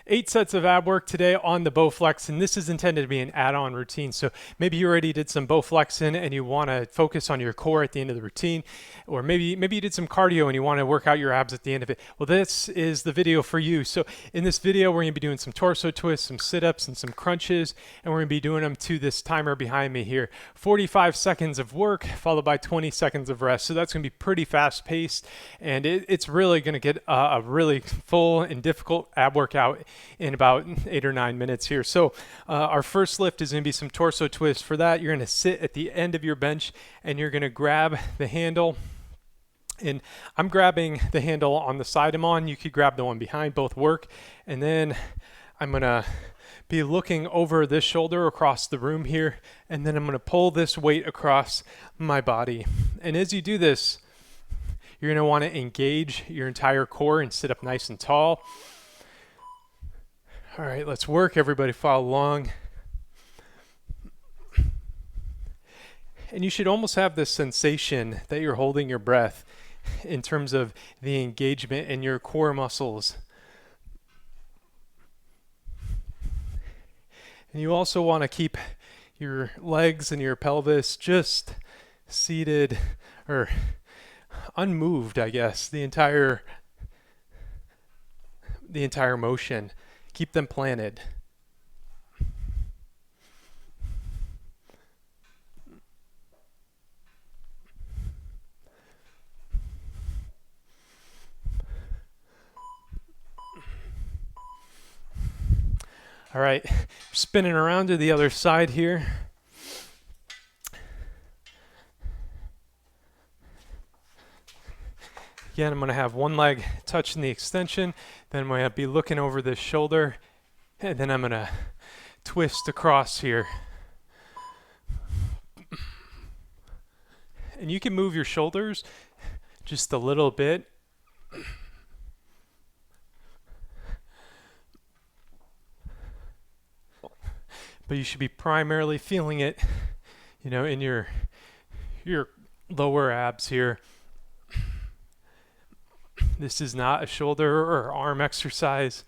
8 sets of ab work today on the Bowflex, and this is intended to be an add-on routine. So maybe you already did some Bowflexing and you want to focus on your core at the end of the routine, or maybe you did some cardio and you want to work out your abs at the end of it. Well, this is the video for you. So in this video, we're going to be doing some torso twists, some sit-ups, and some crunches, and we're going to be doing them to this timer behind me here. 45 seconds of work followed by 20 seconds of rest. So that's going to be pretty fast-paced, and it's really going to get a really full and difficult ab workout in about 8 or 9 minutes here. So our first lift is going to be some torso twists. For that, you're going to sit at the end of your bench and you're going to grab the handle. And I'm grabbing the handle on the side I'm on. You could grab the one behind, both work. And then I'm going to be looking over this shoulder across the room here. And then I'm going to pull this weight across my body. And as you do this, you're going to want to engage your entire core and sit up nice and tall. All right, let's work. Everybody follow along. And you should almost have this sensation that you're holding your breath in terms of the engagement in your core muscles. And you also want to keep your legs and your pelvis just seated or unmoved, I guess, the entire motion. Keep them planted. All right, spinning around to the other side here. Again, I'm going to have one leg touching the extension, then I'm going to be looking over this shoulder, and then I'm going to twist across here. And you can move your shoulders just a little bit. But you should be primarily feeling it, in your lower abs here. This is not a shoulder or arm exercise.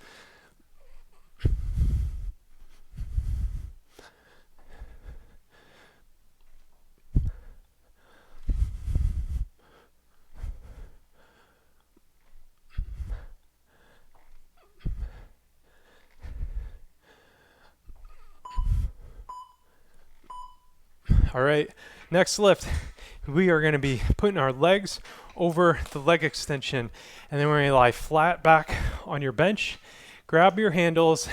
All right, next lift, we are going to be putting our legs over the leg extension, and then we're going to lie flat back on your bench, grab your handles,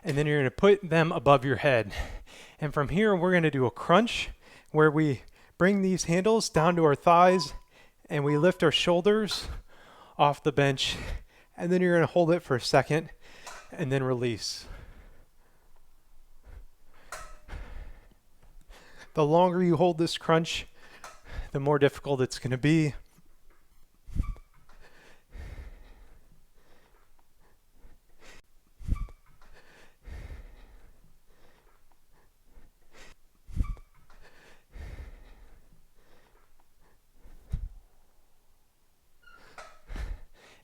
and then you're going to put them above your head. And from here, we're going to do a crunch where we bring these handles down to our thighs and we lift our shoulders off the bench, and then you're going to hold it for a second and then release. The longer you hold this crunch, the more difficult it's going to be.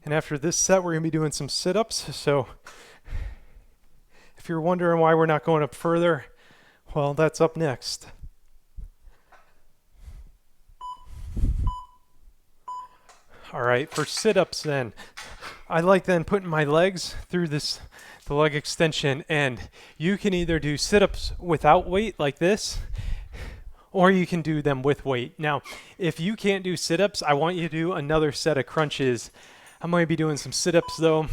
And after this set, we're going to be doing some sit-ups. So if you're wondering why we're not going up further, well, that's up next. All right, for sit-ups then, I like then putting my legs through the leg extension, and you can either do sit-ups without weight like this, or you can do them with weight. Now, if you can't do sit-ups, I want you to do another set of crunches. I'm going to be doing some sit-ups though,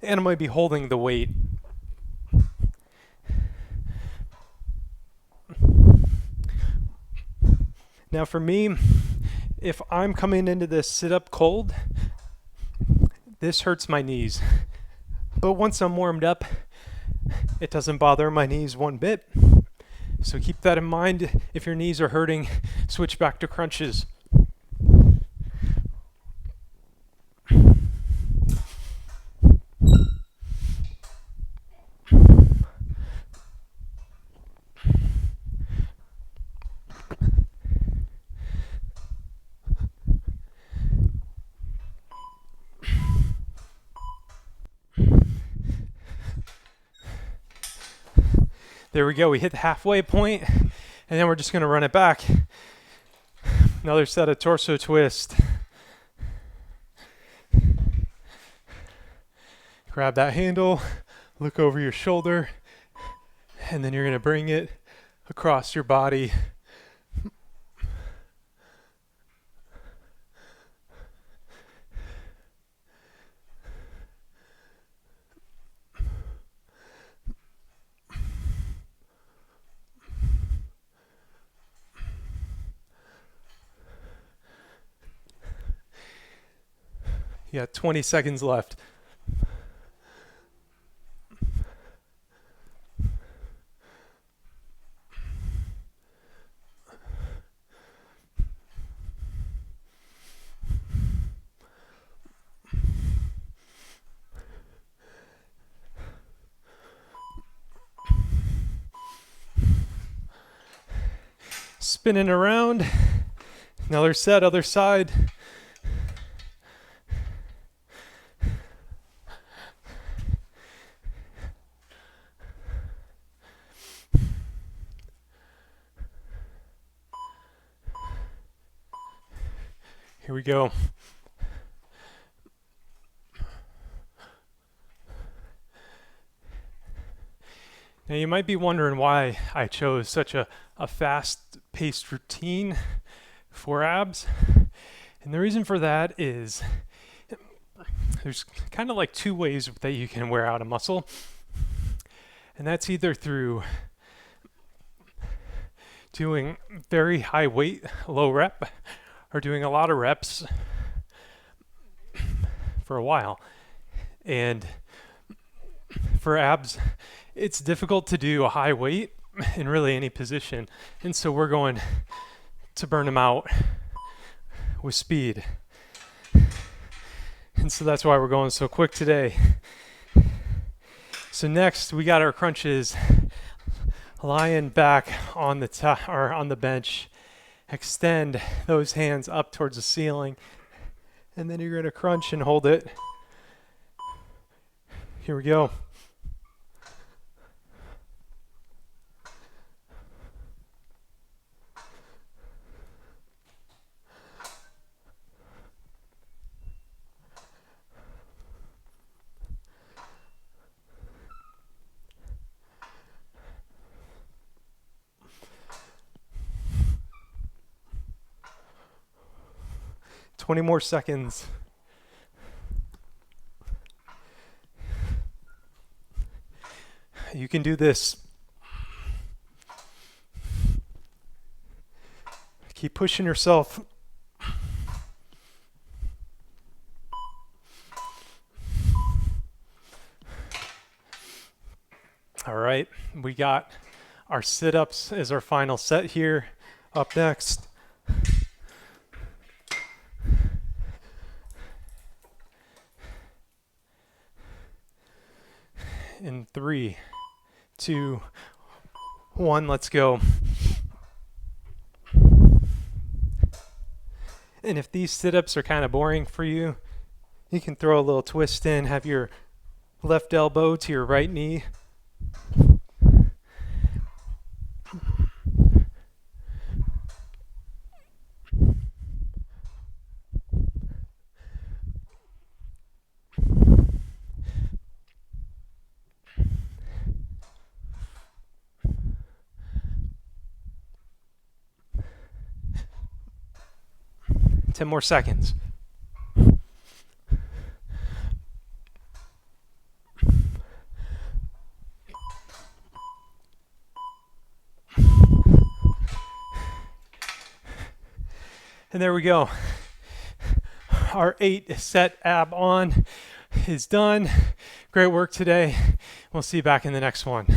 and I'm going to be holding the weight. Now for me, if I'm coming into this sit-up cold, this hurts my knees. But once I'm warmed up, it doesn't bother my knees one bit. So keep that in mind. If your knees are hurting, switch back to crunches. There we go. We hit the halfway point, and then we're just going to run it back. Another set of torso twist. Grab that handle, look over your shoulder, and then you're going to bring it across your body. You got 20 seconds left. Spinning around. Another set, other side. Here we go. Now you might be wondering why I chose such a fast-paced routine for abs. And the reason for that is there's kind of like two ways that you can wear out a muscle. And that's either through doing very high weight, low rep, or doing a lot of reps for a while. And for abs, it's difficult to do a high weight in really any position. And so we're going to burn them out with speed. And so that's why we're going so quick today. So next we got our crunches, lying back on the top or on the bench. Extend those hands up towards the ceiling, and then you're going to crunch and hold it. Here we go. Twenty more seconds. You can do this. Keep pushing yourself. All right, we got our sit-ups as our final set here. Up next. In 3, 2, 1, let's go. And if these sit-ups are kind of boring for you, you can throw a little twist in, have your left elbow to your right knee. Ten more seconds. And there we go. Our 8-set ab on is done. Great work today. We'll see you back in the next one.